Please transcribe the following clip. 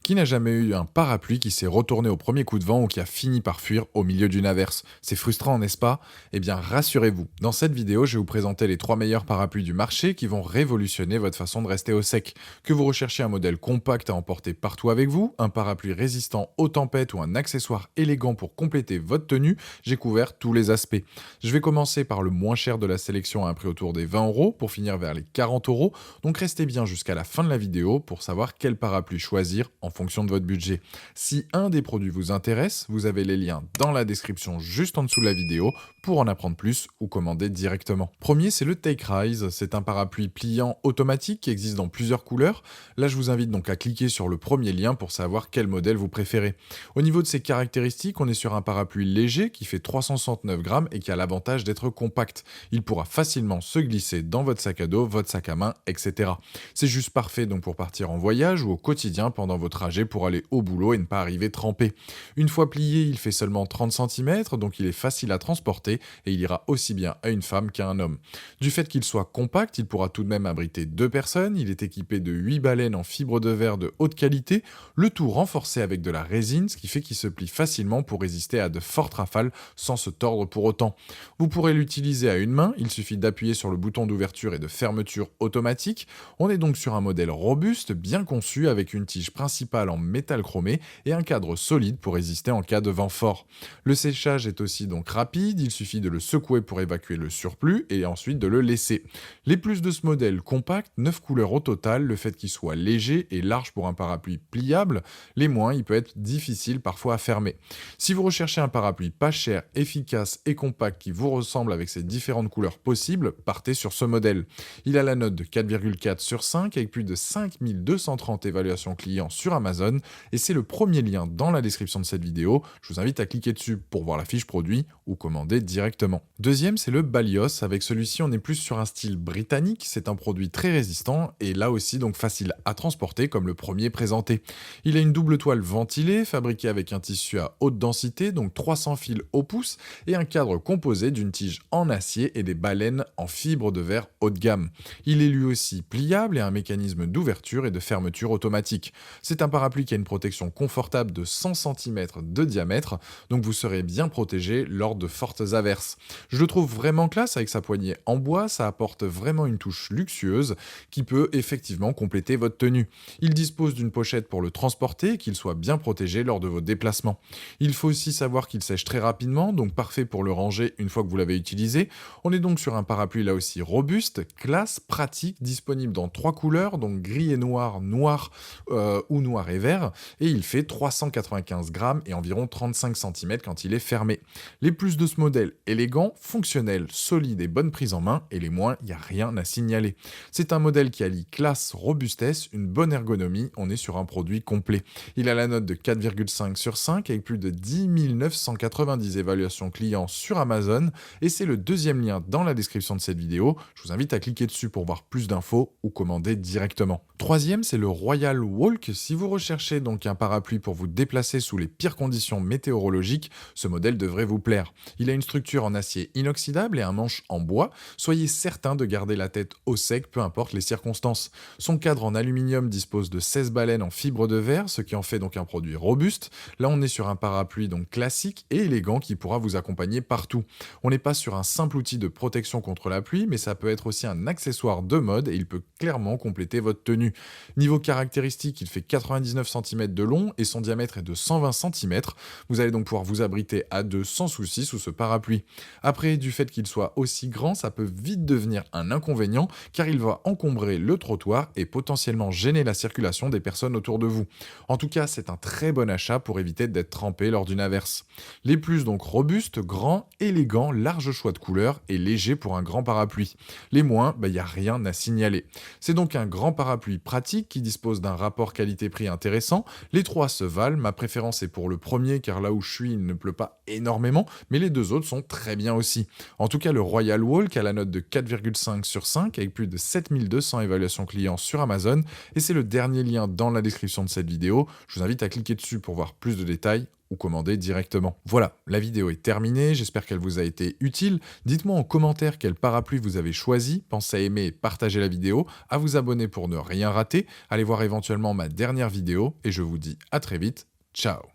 Qui n'a jamais eu un parapluie qui s'est retourné au premier coup de vent ou qui a fini par fuir au milieu d'une averse? C'est frustrant, n'est-ce pas? Eh bien, rassurez-vous, dans cette vidéo, je vais vous présenter les 3 meilleurs parapluies du marché qui vont révolutionner votre façon de rester au sec. Que vous recherchiez un modèle compact à emporter partout avec vous, un parapluie résistant aux tempêtes ou un accessoire élégant pour compléter votre tenue, j'ai couvert tous les aspects. Je vais commencer par le moins cher de la sélection à un prix autour des 20 € pour finir vers les 40 €. Donc restez bien jusqu'à la fin de la vidéo pour savoir quel parapluie choisir en fonction de votre budget. Si un des produits vous intéresse, vous avez les liens dans la description juste en dessous de la vidéo pour en apprendre plus ou commander directement. Premier, c'est le Take Rise. C'est un parapluie pliant automatique qui existe dans plusieurs couleurs. Là, je vous invite donc à cliquer sur le premier lien pour savoir quel modèle vous préférez. Au niveau de ses caractéristiques, on est sur un parapluie léger qui fait 369 grammes et qui a l'avantage d'être compact. Il pourra facilement se glisser dans votre sac à dos, votre sac à main, etc. C'est juste parfait donc pour partir en voyage ou au quotidien pendant vos trajets pour aller au boulot et ne pas arriver trempé. Une fois plié, il fait seulement 30 cm, donc il est facile à transporter et il ira aussi bien à une femme qu'à un homme. Du fait qu'il soit compact, il pourra tout de même abriter 2 personnes, il est équipé de 8 balènes en fibre de verre de haute qualité, le tout renforcé avec de la résine, ce qui fait qu'il se plie facilement pour résister à de fortes rafales sans se tordre pour autant. Vous pourrez l'utiliser à une main, il suffit d'appuyer sur le bouton d'ouverture et de fermeture automatique. On est donc sur un modèle robuste, bien conçu, avec une tige principale en métal chromé et un cadre solide pour résister en cas de vent fort. Le séchage est aussi donc rapide, il suffit de le secouer pour évacuer le surplus et ensuite de le laisser. Les plus de ce modèle compact, 9 couleurs au total, le fait qu'il soit léger et large pour un parapluie pliable, les moins, il peut être difficile parfois à fermer. Si vous recherchez un parapluie pas cher, efficace et compact qui vous ressemble avec ses différentes couleurs possibles, partez sur ce modèle. Il a la note de 4,4 sur 5 avec plus de 5230 évaluations clients sur Amazon et c'est le premier lien dans la description de cette vidéo. Je vous invite à cliquer dessus pour voir la fiche produit ou commander directement. Deuxième, c'est le Balios. Avec celui-ci, on est plus sur un style britannique. C'est un produit très résistant et là aussi donc facile à transporter comme le premier présenté. Il a une double toile ventilée, fabriquée avec un tissu à haute densité, donc 300 fils au pouce, et un cadre composé d'une tige en acier et des balènes en fibre de verre haut de gamme. Il est lui aussi pliable et a un mécanisme d'ouverture et de fermeture automatique. C'est un parapluie qui a une protection confortable de 100 cm de diamètre, donc vous serez bien protégé lors de fortes averses. Je le trouve vraiment classe avec sa poignée en bois, ça apporte vraiment une touche luxueuse qui peut effectivement compléter votre tenue. Il dispose d'une pochette pour le transporter et qu'il soit bien protégé lors de vos déplacements. Il faut aussi savoir qu'il sèche très rapidement, donc parfait pour le ranger une fois que vous l'avez utilisé. On est donc sur un parapluie là aussi robuste, classe, pratique, disponible dans 3 couleurs, donc gris et noir, noir ou noir et vert, et il fait 395 grammes et environ 35 cm quand il est fermé. Les plus de ce modèle, élégant, fonctionnel, solide et bonne prise en main, et les moins, il n'y a rien à signaler. C'est un modèle qui allie classe, robustesse, une bonne ergonomie, on est sur un produit complet. Il a la note de 4,5 sur 5 avec plus de 10 990 évaluations clients sur Amazon et c'est le deuxième lien dans la description de cette vidéo. Je vous invite à cliquer dessus pour voir plus d'infos ou commander directement. Troisième, c'est le Royal Walk. Si vous recherchez donc un parapluie pour vous déplacer sous les pires conditions météorologiques, ce modèle devrait vous plaire. Il a une structure en acier inoxydable et un manche en bois. Soyez certain de garder la tête au sec, peu importe les circonstances. Son cadre en aluminium dispose de 16 balènes en fibre de verre, ce qui en fait donc un produit robuste. Là, on est sur un parapluie donc classique et élégant qui pourra vous accompagner partout. On n'est pas sur un simple outil de protection contre la pluie, mais ça peut être aussi un accessoire de mode et il peut clairement compléter votre tenue. Niveau caractéristiques, il fait 99 cm de long et son diamètre est de 120 cm. Vous allez donc pouvoir vous abriter à deux sans souci sous ce parapluie. Après, du fait qu'il soit aussi grand, ça peut vite devenir un inconvénient car il va encombrer le trottoir et potentiellement gêner la circulation des personnes autour de vous. En tout cas, c'est un très bon achat pour éviter d'être trempé lors d'une averse. Les plus donc robustes, grands, élégants, large choix de couleurs et léger pour un grand parapluie. Les moins, il n'y a rien à signaler. C'est donc un grand parapluie pratique qui dispose d'un rapport qualité-prix intéressant. Les trois se valent, ma préférence est pour le premier car là où je suis il ne pleut pas énormément, mais les deux autres sont très bien aussi. En tout cas, le Royal Walk a la note de 4,5 sur 5 avec plus de 7200 évaluations clients sur Amazon et c'est le dernier lien dans la description de cette vidéo. Je vous invite à cliquer dessus pour voir plus de détails ou commander directement. Voilà, la vidéo est terminée, j'espère qu'elle vous a été utile. Dites-moi en commentaire quel parapluie vous avez choisi, pensez à aimer et partager la vidéo, à vous abonner pour ne rien rater, allez voir éventuellement ma dernière vidéo et je vous dis à très vite, ciao.